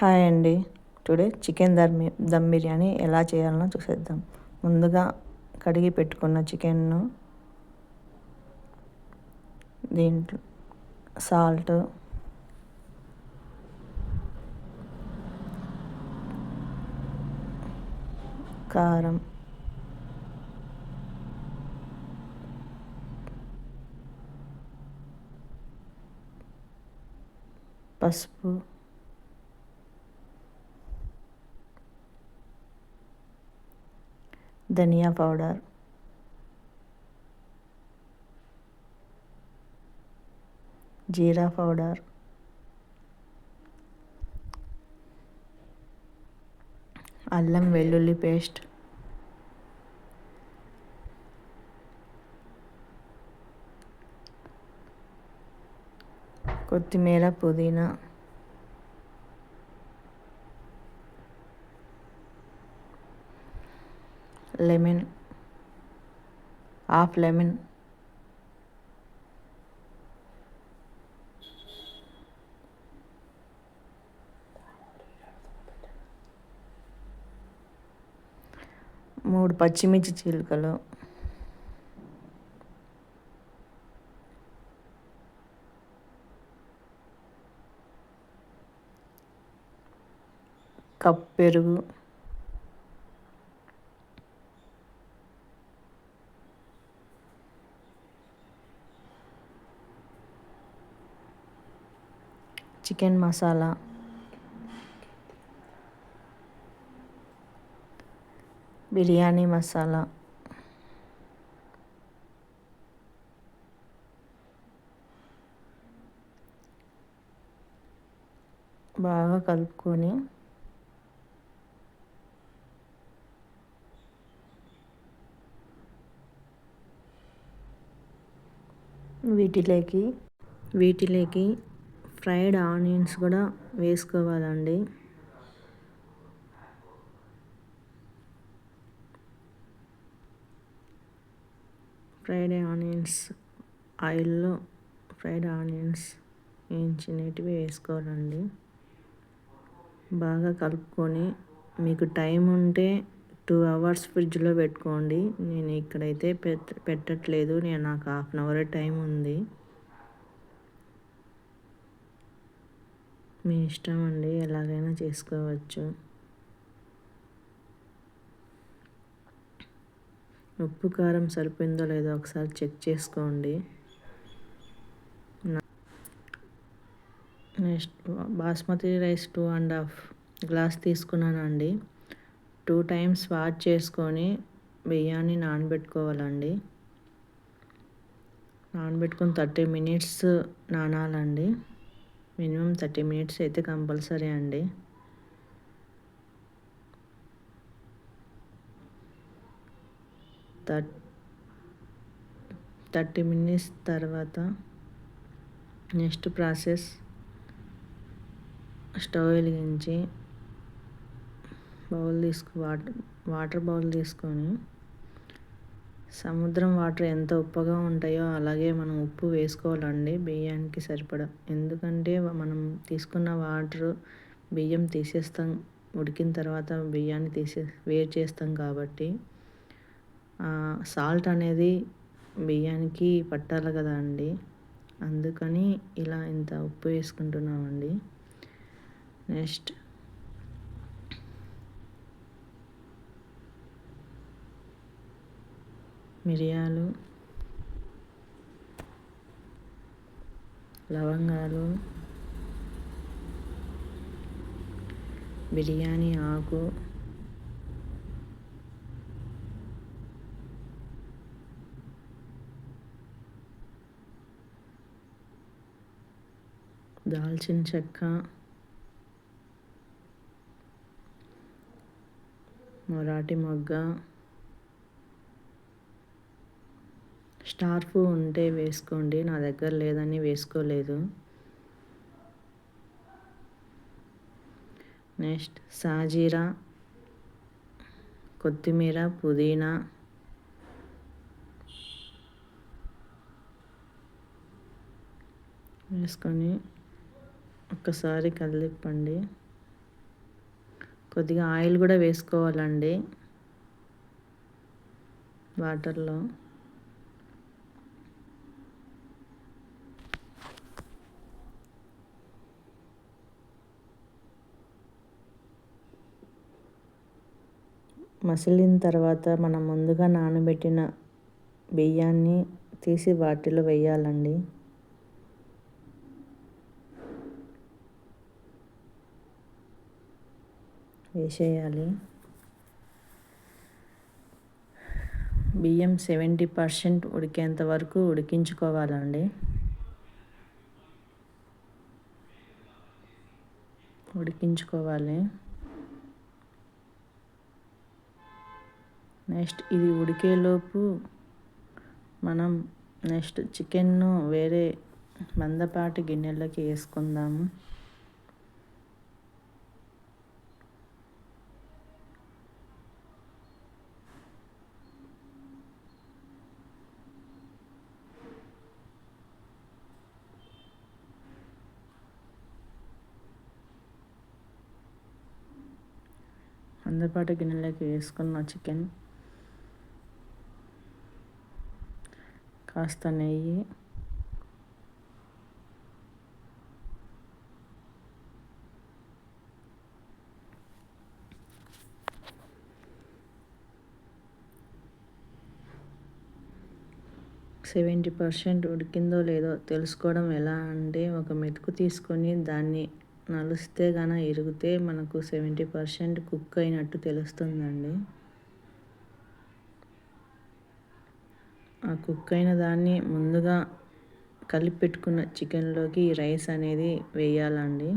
Hi అండి. Today chicken dum biryani ఎలా చేయాలో చూసేద్దాం. ముందుగా కడిగి పెట్టుకున్న చికెన్ను దీంట్లో సాల్ట్, కారం, పసుపు, ధనియా పౌడర్, జీరా పౌడర్, అల్లం వెల్లుల్లి పేస్ట్, కొత్తిమీర, పుదీనా, లెమన్, హాఫ్ లెమన్, మూడు పచ్చిమిర్చి చిలుకలు, కప్ పెరుగు, చికెన్ మసాలా, బిర్యానీ మసాలా, బాగా కలుపుకొని వీటిలోకి ఫ్రైడ్ ఆనియన్స్ కూడా వేసుకోవాలండి. ఫ్రైడ్ ఆనియన్స్ ఆయిల్లో ఫ్రైడ్ ఆనియన్స్ వేయించినవి వేసుకోవాలండి. బాగా కలుపుకొని మీకు టైం ఉంటే 2 hours ఫ్రిడ్జ్లో పెట్టుకోండి. నేను ఇక్కడైతే పెట్టట్లేదు, నాకు 1/2 hour టైం ఉంది. మీ ఇష్టం అండి, ఎలాగైనా చేసుకోవచ్చు. ఉప్పు కారం సరిపోయిందో లేదో ఒకసారి చెక్ చేసుకోండి. నెక్స్ట్ బాస్మతి రైస్ 2.5 గ్లాస్ తీసుకున్నానండి. 2 times వాష్ చేసుకొని బియ్యాన్ని నానబెట్టుకోవాలండి. నానబెట్టుకొని 30 minutes నానాలండి. మినిమం 30 minutes అయితే కంపల్సరీ అండి. థర్ 30 minutes తర్వాత నెక్స్ట్ ప్రాసెస్, స్టవ్ వెలిగించి వాటర్ బౌల్ తీసుకొని సముద్రం వాటర్ ఎంత ఉప్పుగా ఉంటాయో అలాగే మనం ఉప్పు వేసుకోవాలండి బియ్యానికి సరిపడా. ఎందుకంటే మనం తీసుకున్న వాటర్ బియ్యం తీసేస్తాం, ఉడికిన తర్వాత బియ్యాన్ని వేడి చేస్తాం కాబట్టి సాల్ట్ అనేది బియ్యానికి పట్టాలి కదా అండి. అందుకని ఇలా ఇంత ఉప్పు వేసుకుంటున్నామండి. నెక్స్ట్ మిరియాలు, లవంగాలు, బిర్యానీ ఆకు, దాల్చిన చెక్క, మరాఠీ మొగ్గ, స్టార్ పువ్వు ఉంటే వేసుకోండి, నా దగ్గర లేదని వేసుకోలేదు. నెక్స్ట్ సాజీరా, కొత్తిమీర, పుదీనా, వేసుకొని ఒక్కసారి కదిలిప్పండి. కొద్దిగా ఆయిల్ కూడా వేసుకోవాలండి వాటర్లో. మసిలిన తర్వాత మనం ముందుగా నానబెట్టిన బియ్యాన్ని తీసి వాటిలో వేయాలండి. వేసేయాలి. బియ్యం 70% ఉడికేంత వరకు ఉడికించుకోవాలండి. ఉడికించుకోవాలి. నెక్స్ట్ ఇది ఉడికేలోపు మనం చికెన్ను వేరే మందపాటి గిన్నెలోకి వేసుకుందాము. మందపాటి గిన్నెలోకి వేసుకున్న చికెన్, కాస్త నెయ్యి, సెవెంటీ 70% ఉడికిందో లేదో తెలుసుకోవడం ఎలా అంటే, ఒక మెతుకు తీసుకొని దాన్ని నలిస్తే ఇరిగితే మనకు 70% కుక్ అయినట్టు తెలుస్తుందండి. ఆ కుక్ అయిన దాన్ని ముందుగా కలిపి పెట్టుకున్న చికెన్లోకి ఈ రైస్ అనేది వేయాలండి.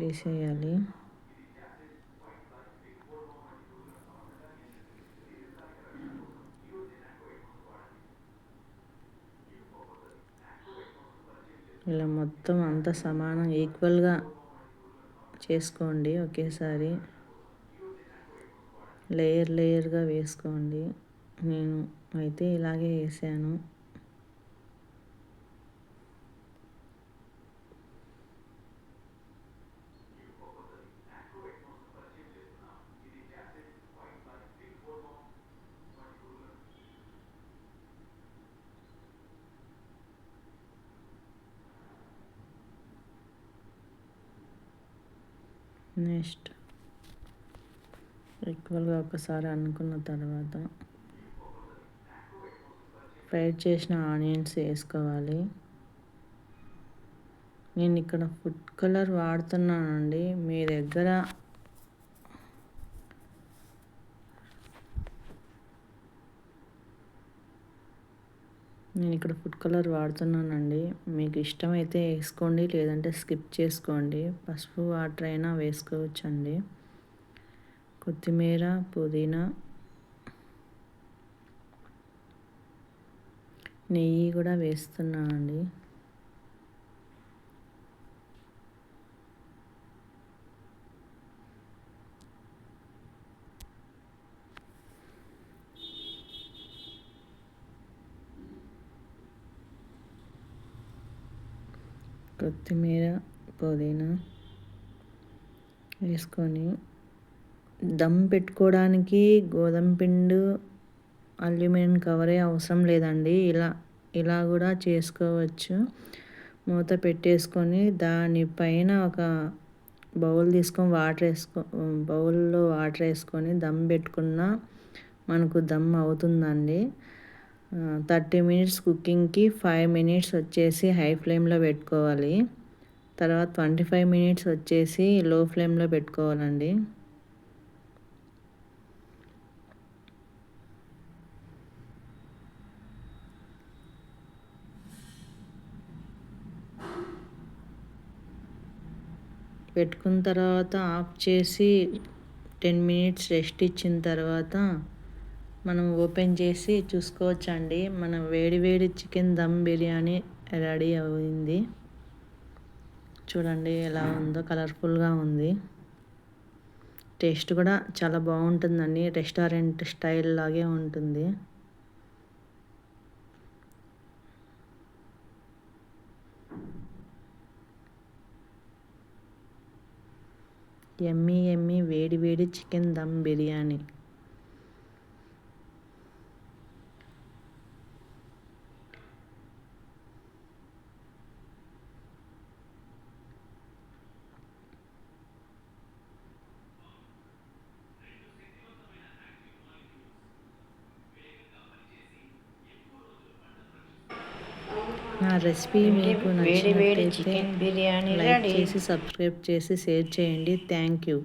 వేసేయాలి. ఇలా మొత్తం అంతా సమానం ఈక్వల్గా చేసుకోండి. ఒకేసారి లేయర్గా వేసుకోండి. నేను అయితే ఇలాగే వేసాను. నెక్స్ట్ ఈక్వల్గా ఒకసారి అనుకున్న తర్వాత ఫ్రై చేసిన ఆనియన్స్ వేసుకోవాలి. నేను ఇక్కడ ఫుడ్ కలర్ వాడుతున్నానండి. మీ దగ్గర ఫుడ్ కలర్ వాడుతున్నానండి. మీకు ఇష్టమైతే వేసుకోండి, లేదంటే స్కిప్ చేసుకోండి. పసుపు వాటర్ అయినా వేసుకోవచ్చండి. కొత్తిమీర, పుదీనా, నెయ్యి కూడా వేస్తున్నానండి. కొత్తిమీర, పుదీనా వేసుకొని దమ్ పెట్టుకోవడానికి గోధుమ పిండి, అల్యూమినియం కవరే అవసరం లేదండి. ఇలా కూడా చేసుకోవచ్చు. మూత పెట్టేసుకొని దానిపైన ఒక బౌల్ తీసుకొని బౌల్లో వాటర్ వేసుకొని దమ్ పెట్టుకున్న మనకు దమ్ అవుతుందండి. 30 minutes కుకింగ్కి 5 minutes వచ్చేసి హై ఫ్లేమ్లో పెట్టుకోవాలి. తర్వాత 25 minutes వచ్చేసి లో ఫ్లేమ్లో పెట్టుకోవాలండి. పెట్టుకున్న తర్వాత ఆఫ్ చేసి 10 minutes రెస్ట్ ఇచ్చిన తర్వాత మనం ఓపెన్ చేసి చూసుకోవచ్చండి. మన వేడి చికెన్ దమ్ బిర్యానీ రెడీ అయింది. చూడండి ఎలా ఉందో, కలర్ఫుల్గా ఉంది. టేస్ట్ కూడా చాలా బాగుంటుందండి. రెస్టారెంట్ స్టైల్ లాగే ఉంటుంది. యమ్మీ యమ్మీ వేడి వేడి చికెన్ దమ్ బిర్యానీ. నా రెసిపీ మీకు వేడి వేడి నచ్చినట్లయితే చికెన్ బిర్యానీ లైక్ రెడీ. చేసి సబ్స్క్రైబ్ చేసి షేర్ చేయండి. Thank you.